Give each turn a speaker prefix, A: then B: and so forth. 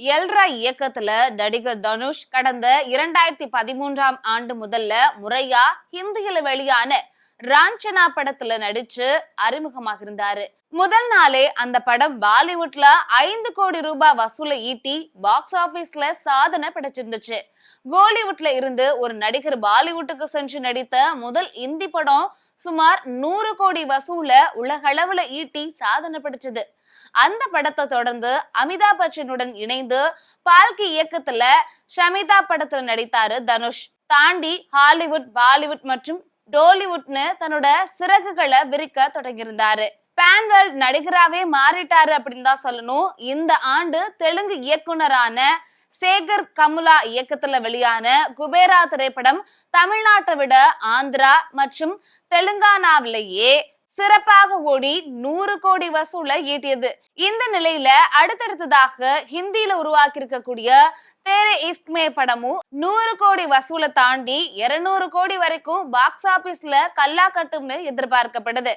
A: எல்ரா இயக்கத்துல நடிகர் தனுஷ் கடந்த 2013ஆம் ஆண்டு முதல்ல முறையா ஹிந்தியில வெளியான ராஞ்சனா படத்துல நடிச்சு அறிமுகமாக இருந்தாரு. முதல் நாளே அந்த படம் பாலிவுட்ல 5 கோடி ரூபாய் வசூலை ஈட்டி பாக்ஸ் ஆபீஸ்ல சாதனை படைச்சிருந்துச்சு. கோலிவுட்ல இருந்து ஒரு நடிகர் பாலிவுட்டுக்கு சென்று நடித்த முதல் இந்தி படம் சுமார் 100 கோடி வசூல உலகளவுல ஈட்டி சாதனை படைச்சது. அந்த படத்தை தொடர்ந்து அமிதாப் பச்சனுடன் இணைந்து பால்கி இயக்கத்துல ஷமிதா படத்துல நடித்தாரு தனுஷ். தாண்டி ஹாலிவுட், பாலிவுட் மற்றும் டோலிவுட்னு தன்னோட சிறகுகளை விரிக்க தொடங்கியிருந்தாரு. பேன்வெல் நடிகராவே மாறிட்டாரு அப்படின்னு தான் சொல்லணும். இந்த ஆண்டு தெலுங்கு இயக்குனரான சேகர் கமுலா இயக்கத்துல வெளியான குபேரா திரைப்படம் தமிழ்நாட்டை விட ஆந்திரா மற்றும் தெலுங்கானாவிலேயே சிறப்பாக ஓடி 100 கோடி வசூலை ஈட்டியது. இந்த நிலையில அடுத்தடுத்ததாக ஹிந்தியில உருவாக்கி இருக்கக்கூடிய தேரே இஸ்க் மே படமும் 100 கோடி வசூலை தாண்டி 200 கோடி வரைக்கும் பாக்ஸ் ஆபீஸ்ல கல்லா கட்டும்னு எதிர்பார்க்கப்படுது.